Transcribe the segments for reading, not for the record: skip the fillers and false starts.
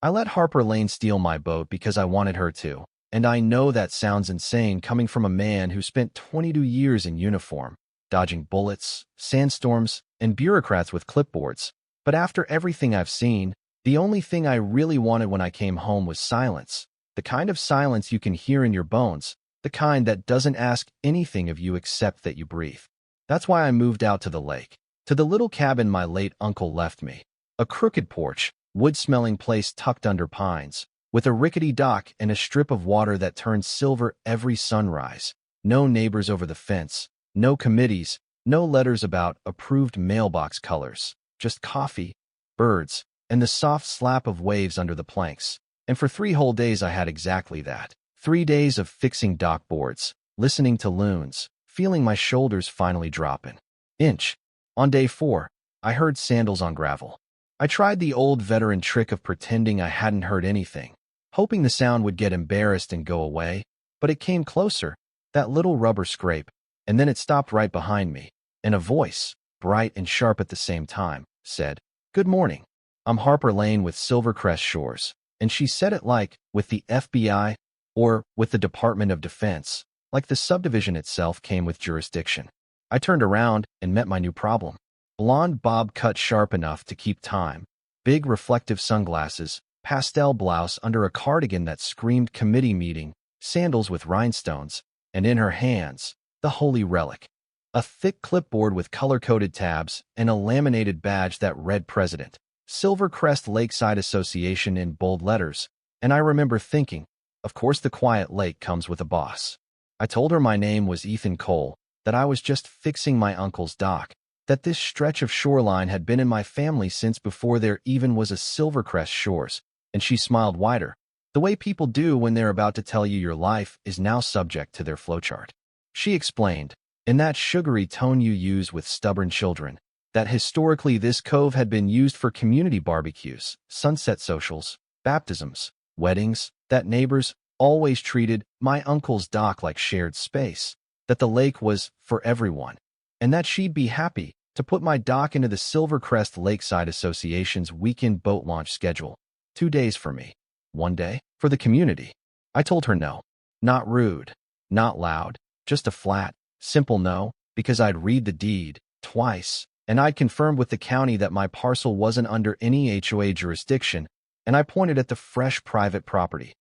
I let Harper Lane steal my boat because I wanted her to, and I know that sounds insane coming from a man who spent 22 years in uniform, dodging bullets, sandstorms, and bureaucrats with clipboards. But after everything I've seen, the only thing I really wanted when I came home was silence. The kind of silence you can hear in your bones, the kind that doesn't ask anything of you except that you breathe. That's why I moved out to the lake, to the little cabin my late uncle left me. A crooked porch, wood-smelling place tucked under pines, with a rickety dock and a strip of water that turns silver every sunrise. No neighbors over the fence, no committees, no letters about approved mailbox colors, just coffee, birds, and the soft slap of waves under the planks. And for 3 whole days I had exactly that. 3 days of fixing dock boards, listening to loons, feeling my shoulders finally drop an inch. On day 4, I heard sandals on gravel. I tried the old veteran trick of pretending I hadn't heard anything, hoping the sound would get embarrassed and go away, but it came closer, that little rubber scrape, and then it stopped right behind me, and a voice, bright and sharp at the same time, said, "Good morning. I'm Harper Lane with Silvercrest Shores." And she said it like, with the FBI, or with the Department of Defense, like the subdivision itself came with jurisdiction. I turned around and met my new problem. Blonde bob cut sharp enough to keep time, big reflective sunglasses, pastel blouse under a cardigan that screamed committee meeting, sandals with rhinestones, and in her hands, the holy relic. A thick clipboard with color-coded tabs and a laminated badge that read President, Silvercrest Lakeside Association in bold letters, and I remember thinking, of course the quiet lake comes with a boss. I told her my name was Ethan Cole, that I was just fixing my uncle's dock, that this stretch of shoreline had been in my family since before there even was a Silvercrest Shores, and she smiled wider, the way people do when they're about to tell you your life is now subject to their flowchart. She explained, in that sugary tone you use with stubborn children, that historically this cove had been used for community barbecues, sunset socials, baptisms, weddings, that neighbors always treated my uncle's dock like shared space, that the lake was for everyone, and that she'd be happy to put my dock into the Silvercrest Lakeside Association's weekend boat launch schedule. 2 days for me. 1 day for the community. I told her no. Not rude, not loud, just a flat, simple no, because I'd read the deed twice, and I'd confirmed with the county that my parcel wasn't under any HOA jurisdiction, and I pointed at the fresh private property.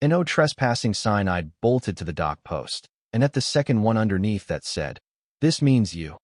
An "no trespassing" sign I'd bolted to the dock post, and at the second one underneath that said, "This means you."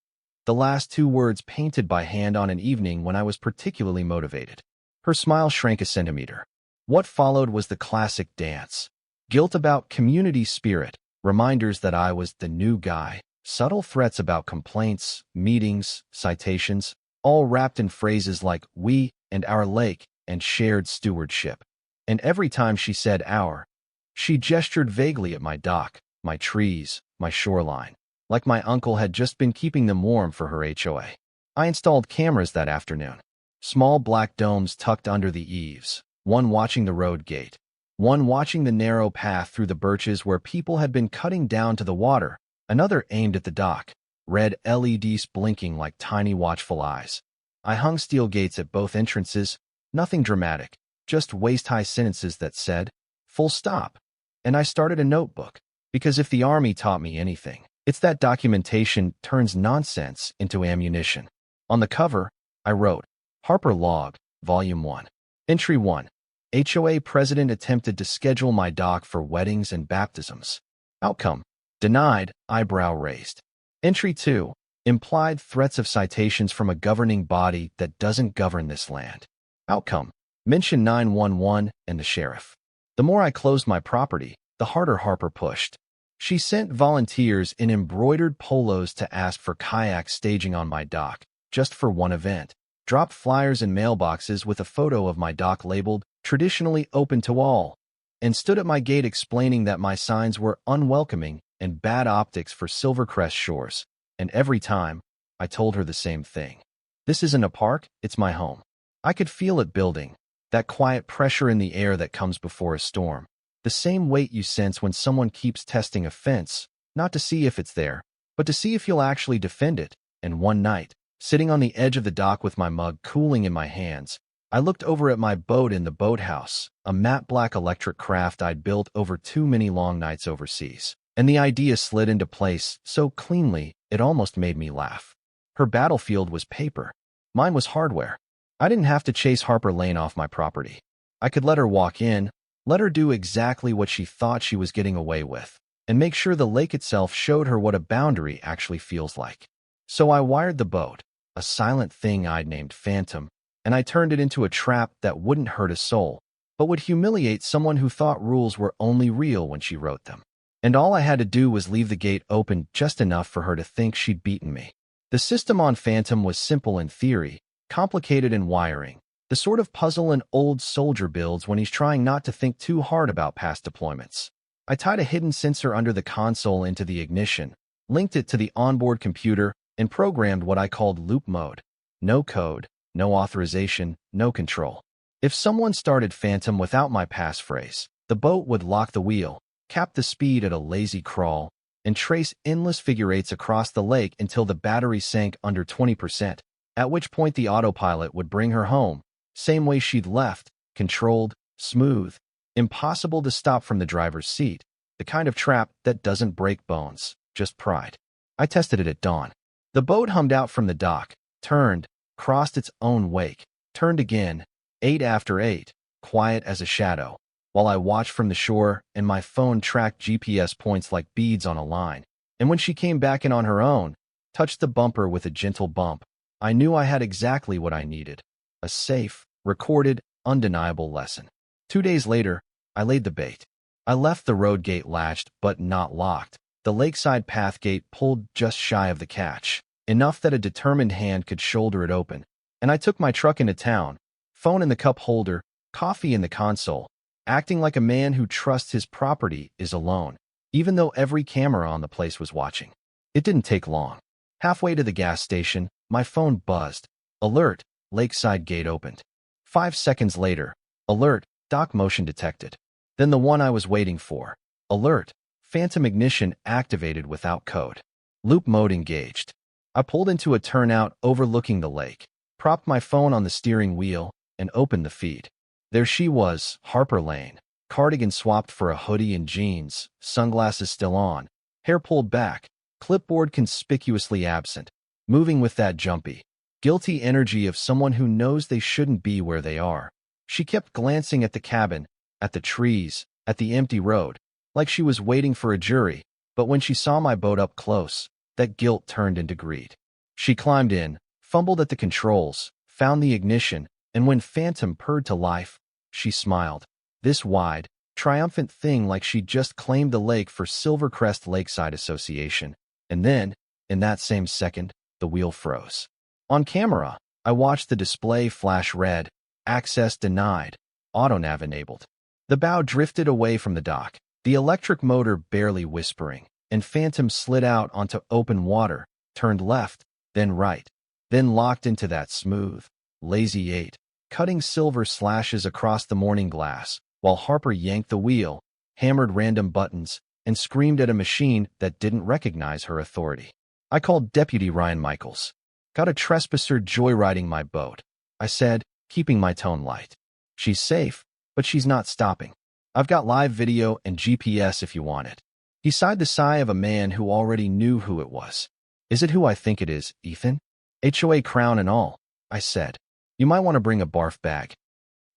The last 2 words painted by hand on an evening when I was particularly motivated. Her smile shrank a centimeter. What followed was the classic dance. Guilt about community spirit, reminders that I was the new guy, subtle threats about complaints, meetings, citations, all wrapped in phrases like "we" and "our lake" and "shared stewardship." And every time she said "our," she gestured vaguely at my dock, my trees, my shoreline, like my uncle had just been keeping them warm for her HOA. I installed cameras that afternoon. Small black domes tucked under the eaves, one watching the road gate, one watching the narrow path through the birches where people had been cutting down to the water, another aimed at the dock, red LEDs blinking like tiny watchful eyes. I hung steel gates at both entrances, nothing dramatic, just waist-high sentences that said, "Full stop." And I started a notebook, because if the Army taught me anything, it's that documentation turns nonsense into ammunition. On the cover, I wrote, Harper Log, Volume 1. Entry 1. HOA President attempted to schedule my dock for weddings and baptisms. Outcome. Denied, eyebrow raised. Entry 2. Implied threats of citations from a governing body that doesn't govern this land. Outcome. Mention 911 and the sheriff. The more I closed my property, the harder Harper pushed. She sent volunteers in embroidered polos to ask for kayak staging on my dock, just for one event. Dropped flyers in mailboxes with a photo of my dock labeled, "Traditionally open to all," and stood at my gate explaining that my signs were unwelcoming and bad optics for Silvercrest Shores. And every time, I told her the same thing. This isn't a park, it's my home. I could feel it building, that quiet pressure in the air that comes before a storm. The same weight you sense when someone keeps testing a fence, not to see if it's there, but to see if you'll actually defend it. And one night, sitting on the edge of the dock with my mug cooling in my hands, I looked over at my boat in the boathouse, a matte black electric craft I'd built over too many long nights overseas. And the idea slid into place so cleanly it almost made me laugh. Her battlefield was paper. Mine was hardware. I didn't have to chase Harper Lane off my property. I could let her walk in, let her do exactly what she thought she was getting away with, and make sure the lake itself showed her what a boundary actually feels like. So I wired the boat, a silent thing I'd named Phantom, and I turned it into a trap that wouldn't hurt a soul, but would humiliate someone who thought rules were only real when she wrote them. And all I had to do was leave the gate open just enough for her to think she'd beaten me. The system on Phantom was simple in theory, complicated in wiring, the sort of puzzle an old soldier builds when he's trying not to think too hard about past deployments. I tied a hidden sensor under the console into the ignition, linked it to the onboard computer, and programmed what I called loop mode. No code, no authorization, no control. If someone started Phantom without my passphrase, the boat would lock the wheel, cap the speed at a lazy crawl, and trace endless figure eights across the lake until the battery sank under 20%, at which point the autopilot would bring her home, same way she'd left, controlled, smooth, impossible to stop from the driver's seat, the kind of trap that doesn't break bones, just pride. I tested it at dawn. The boat hummed out from the dock, turned, crossed its own wake, turned again, 8 after 8, quiet as a shadow, while I watched from the shore and my phone tracked GPS points like beads on a line. And when she came back in on her own, touched the bumper with a gentle bump, I knew I had exactly what I needed. A safe, recorded, undeniable lesson. 2 days later, I laid the bait. I left the road gate latched but not locked. The lakeside path gate pulled just shy of the catch, enough that a determined hand could shoulder it open, and I took my truck into town, phone in the cup holder, coffee in the console, acting like a man who trusts his property is alone, even though every camera on the place was watching. It didn't take long. Halfway to the gas station, my phone buzzed. Alert, lakeside gate opened. 5 seconds later, alert, dock motion detected. Then the one I was waiting for. Alert, Phantom ignition activated without code. Loop mode engaged. I pulled into a turnout overlooking the lake, propped my phone on the steering wheel, and opened the feed. There she was, Harper Lane, cardigan swapped for a hoodie and jeans, sunglasses still on, hair pulled back, clipboard conspicuously absent, moving with that jumpy, guilty energy of someone who knows they shouldn't be where they are. She kept glancing at the cabin, at the trees, at the empty road, like she was waiting for a jury, but when she saw my boat up close, that guilt turned into greed. She climbed in, fumbled at the controls, found the ignition, and when Phantom purred to life, she smiled. This wide, triumphant thing like she'd just claimed the lake for Silvercrest Lakeside Association. And then, in that same second, the wheel froze. On camera, I watched the display flash red, access denied, autonav enabled. The bow drifted away from the dock, the electric motor barely whispering, and Phantom slid out onto open water, turned left, then right, then locked into that smooth, lazy 8, cutting silver slashes across the morning glass, while Harper yanked the wheel, hammered random buttons, and screamed at a machine that didn't recognize her authority. I called Deputy Ryan Michaels. Got a trespasser joyriding my boat, I said, keeping my tone light. She's safe, but she's not stopping. I've got live video and GPS if you want it. He sighed the sigh of a man who already knew who it was. Is it who I think it is, Ethan? HOA crown and all, I said. You might want to bring a barf bag.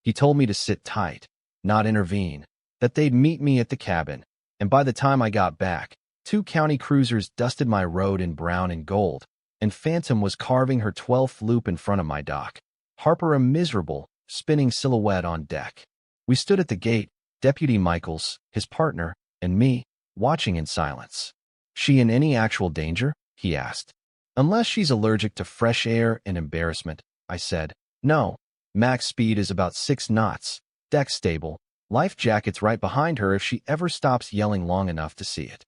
He told me to sit tight, not intervene, that they'd meet me at the cabin, and by the time I got back, 2 county cruisers dusted my road in brown and gold, and Phantom was carving her 12th loop in front of my dock. Harper a miserable, spinning silhouette on deck. We stood at the gate, Deputy Michaels, his partner, and me, watching in silence. She in any actual danger? He asked. Unless she's allergic to fresh air and embarrassment, I said. No. Max speed is about 6 knots, deck stable, life jacket's right behind her if she ever stops yelling long enough to see it.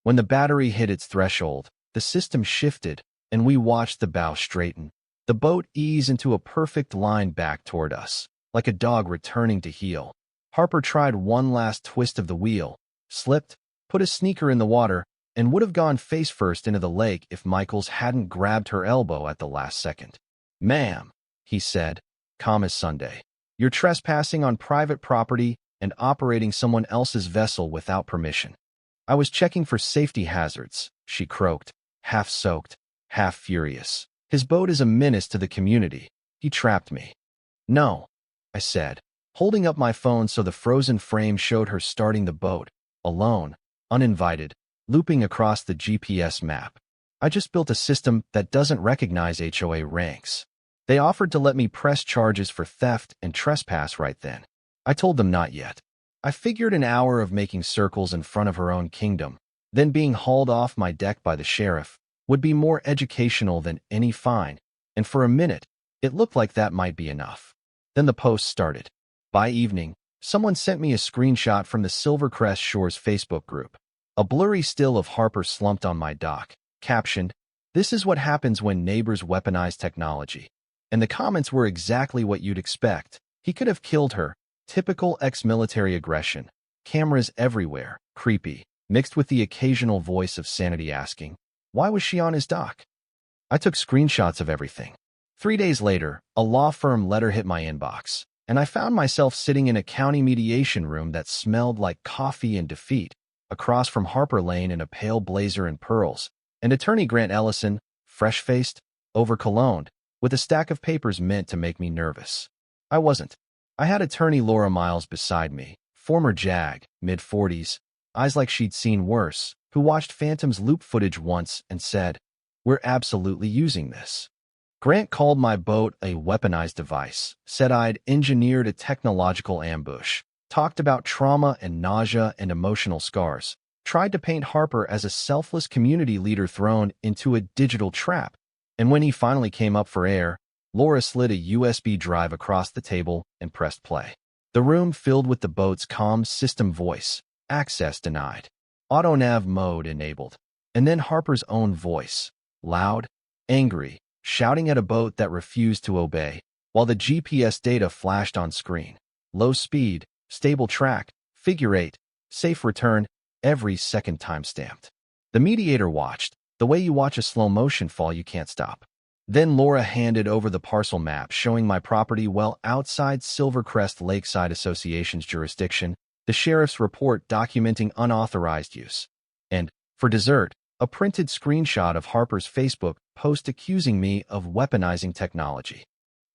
When the battery hit its threshold, the system shifted, and we watched the bow straighten, the boat ease into a perfect line back toward us, like a dog returning to heel. Harper tried one last twist of the wheel, slipped, put a sneaker in the water, and would have gone face first into the lake if Michaels hadn't grabbed her elbow at the last second. Ma'am, he said, calm as Sunday. You're trespassing on private property and operating someone else's vessel without permission. I was checking for safety hazards, she croaked, half soaked, half furious. His boat is a menace to the community. He trapped me. No, I said, holding up my phone so the frozen frame showed her starting the boat, alone, uninvited, looping across the GPS map. I just built a system that doesn't recognize HOA ranks. They offered to let me press charges for theft and trespass right then. I told them not yet. I figured an hour of making circles in front of her own kingdom, then being hauled off my deck by the sheriff, would be more educational than any fine, and for a minute, it looked like that might be enough. Then the post started. By evening, someone sent me a screenshot from the Silvercrest Shores Facebook group. A blurry still of Harper slumped on my dock, captioned, "This is what happens when neighbors weaponize technology." And the comments were exactly what you'd expect. He could have killed her. Typical ex-military aggression. Cameras everywhere, creepy, mixed with the occasional voice of sanity asking, why was she on his dock? I took screenshots of everything. 3 days later, a law firm letter hit my inbox, and I found myself sitting in a county mediation room that smelled like coffee and defeat, across from Harper Lane in a pale blazer and pearls, and attorney Grant Ellison, fresh-faced, over-cologned, with a stack of papers meant to make me nervous. I wasn't. I had attorney Laura Miles beside me, former JAG, mid-40s, eyes like she'd seen worse, who watched Phantom's loop footage once and said, "We're absolutely using this." Grant called my boat a weaponized device, said I'd engineered a technological ambush, talked about trauma and nausea and emotional scars, tried to paint Harper as a selfless community leader thrown into a digital trap. And when he finally came up for air, Laura slid a USB drive across the table and pressed play. The room filled with the boat's comm system voice, access denied, auto-nav mode enabled, and then Harper's own voice, loud, angry, shouting at a boat that refused to obey, while the GPS data flashed on screen. Low speed, stable track, figure 8, safe return, every second time-stamped. The mediator watched, the way you watch a slow-motion fall you can't stop. Then Laura handed over the parcel map showing my property well outside Silvercrest Lakeside Association's jurisdiction, the sheriff's report documenting unauthorized use, and, for dessert, a printed screenshot of Harper's Facebook post accusing me of weaponizing technology.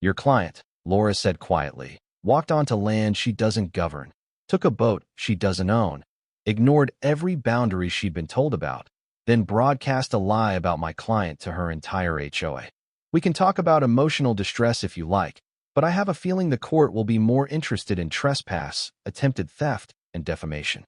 Your client, Laura said quietly, walked onto land she doesn't govern, took a boat she doesn't own, ignored every boundary she'd been told about, then broadcast a lie about my client to her entire HOA. We can talk about emotional distress if you like, but I have a feeling the court will be more interested in trespass, attempted theft, and defamation.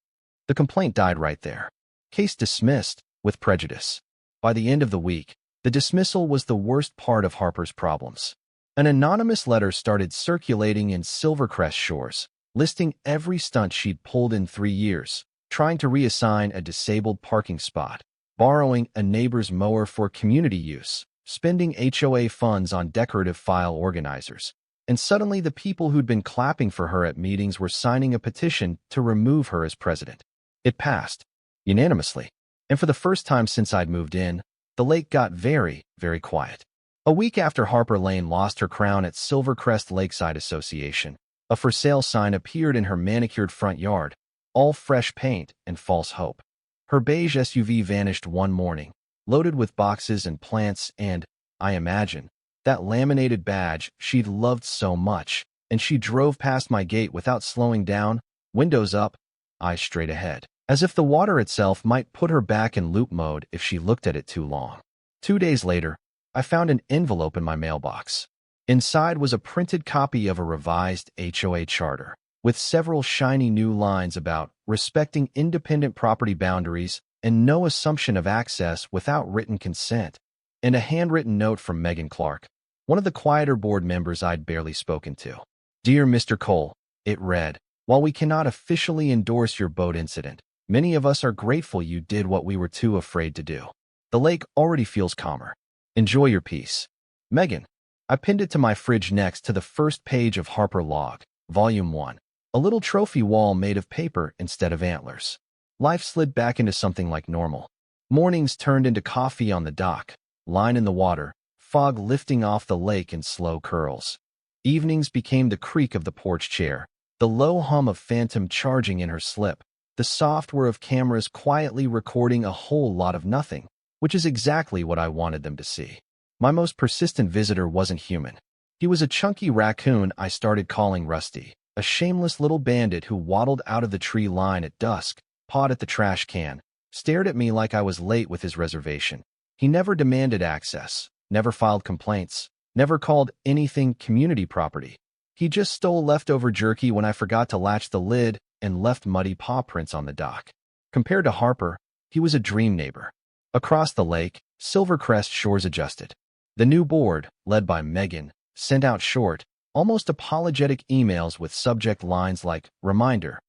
The complaint died right there. Case dismissed, with prejudice. By the end of the week, the dismissal was the worst part of Harper's problems. An anonymous letter started circulating in Silvercrest Shores, listing every stunt she'd pulled in 3 years, trying to reassign a disabled parking spot, borrowing a neighbor's mower for community use, spending HOA funds on decorative file organizers. And suddenly the people who'd been clapping for her at meetings were signing a petition to remove her as president. It passed, unanimously. And for the first time since I'd moved in, the lake got very, very quiet. A week after Harper Lane lost her crown at Silvercrest Lakeside Association, a for sale sign appeared in her manicured front yard, all fresh paint and false hope. Her beige SUV vanished one morning, loaded with boxes and plants and, I imagine, that laminated badge she'd loved so much, and she drove past my gate without slowing down, windows up, eyes straight ahead, as if the water itself might put her back in loop mode if she looked at it too long. 2 days later, I found an envelope in my mailbox. Inside was a printed copy of a revised HOA charter, with several shiny new lines about respecting independent property boundaries and no assumption of access without written consent, and a handwritten note from Megan Clark, one of the quieter board members I'd barely spoken to. Dear Mr. Cole, it read, while we cannot officially endorse your boat incident, many of us are grateful you did what we were too afraid to do. The lake already feels calmer. Enjoy your peace. Megan. I pinned it to my fridge next to the first page of Harper Log, Volume 1, a little trophy wall made of paper instead of antlers. Life slid back into something like normal. Mornings turned into coffee on the dock, line in the water, fog lifting off the lake in slow curls. Evenings became the creak of the porch chair, the low hum of Phantom charging in her slip, the soft whir of cameras quietly recording a whole lot of nothing, which is exactly what I wanted them to see. My most persistent visitor wasn't human. He was a chunky raccoon I started calling Rusty, a shameless little bandit who waddled out of the tree line at dusk, pawed at the trash can, stared at me like I was late with his reservation. He never demanded access, never filed complaints, never called anything community property. He just stole leftover jerky when I forgot to latch the lid and left muddy paw prints on the dock. Compared to Harper, he was a dream neighbor. Across the lake, Silvercrest shores adjusted. The new board, led by Megan, sent out short, almost apologetic emails with subject lines like reminder,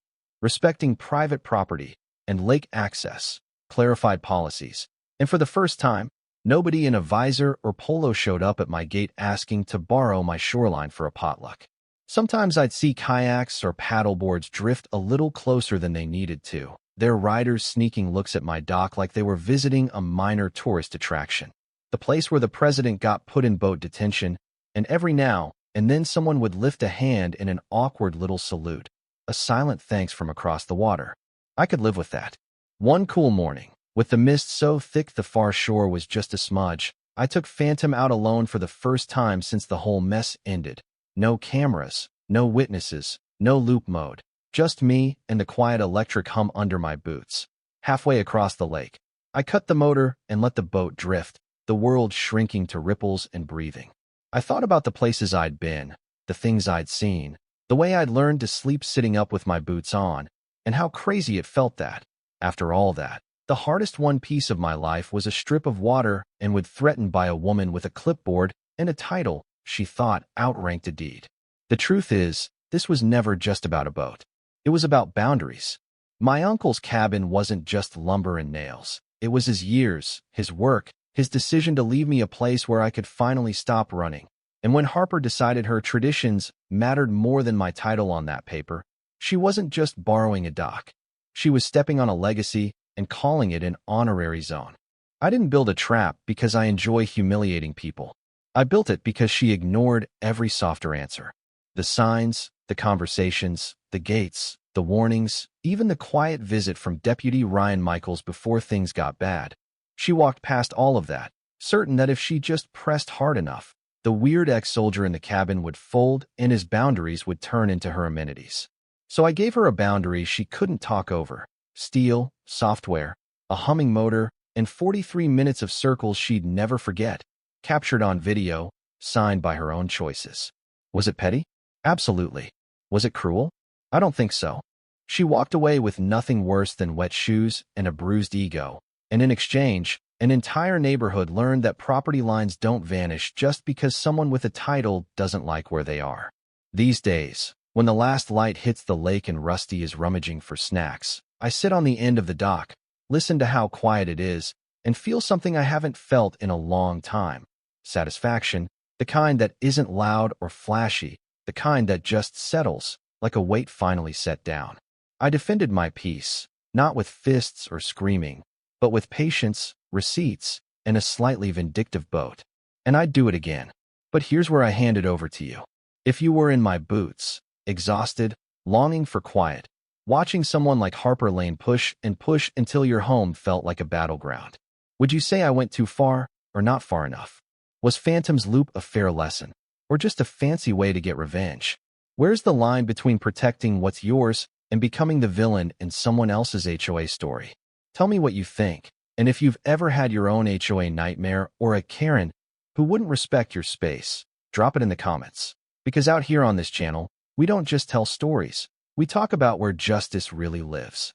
respecting private property, and lake access, clarified policies. And for the first time, nobody in a visor or polo showed up at my gate asking to borrow my shoreline for a potluck. Sometimes I'd see kayaks or paddleboards drift a little closer than they needed to, their riders sneaking looks at my dock like they were visiting a minor tourist attraction. The place where the president got put in boat detention, and every now and then someone would lift a hand in an awkward little salute, a silent thanks from across the water. I could live with that. One cool morning, with the mist so thick the far shore was just a smudge, I took Phantom out alone for the first time since the whole mess ended. No cameras, no witnesses, no loop mode. Just me and the quiet electric hum under my boots. Halfway across the lake, I cut the motor and let the boat drift, the world shrinking to ripples and breathing. I thought about the places I'd been, the things I'd seen, the way I'd learned to sleep sitting up with my boots on, and how crazy it felt that, after all that, the hardest one piece of my life was a strip of water and would threatened by a woman with a clipboard and a title she thought outranked a deed. The truth is, this was never just about a boat. It was about boundaries. My uncle's cabin wasn't just lumber and nails. It was his years, his work, his decision to leave me a place where I could finally stop running. And when Harper decided her traditions mattered more than my title on that paper, she wasn't just borrowing a dock. She was stepping on a legacy and calling it an honorary zone. I didn't build a trap because I enjoy humiliating people. I built it because she ignored every softer answer. The signs, the conversations, the gates, the warnings, even the quiet visit from Deputy Ryan Michaels before things got bad. She walked past all of that, certain that if she just pressed hard enough, the weird ex-soldier in the cabin would fold and his boundaries would turn into her amenities. So I gave her a boundary she couldn't talk over. Steel, software, a humming motor, and 43 minutes of circles she'd never forget, captured on video, signed by her own choices. Was it petty? Absolutely. Was it cruel? I don't think so. She walked away with nothing worse than wet shoes and a bruised ego, and in exchange, an entire neighborhood learned that property lines don't vanish just because someone with a title doesn't like where they are. These days, when the last light hits the lake and Rusty is rummaging for snacks, I sit on the end of the dock, listen to how quiet it is, and feel something I haven't felt in a long time. Satisfaction, the kind that isn't loud or flashy, the kind that just settles, like a weight finally set down. I defended my peace, not with fists or screaming, but with patience, receipts, and a slightly vindictive boat. And I'd do it again. But here's where I hand it over to you. If you were in my boots, exhausted, longing for quiet, watching someone like Harper Lane push and push until your home felt like a battleground, would you say I went too far or not far enough? Was Phantom's loop a fair lesson, or just a fancy way to get revenge? Where's the line between protecting what's yours and becoming the villain in someone else's HOA story? Tell me what you think, and if you've ever had your own HOA nightmare or a Karen who wouldn't respect your space, drop it in the comments. Because out here on this channel, we don't just tell stories, we talk about where justice really lives.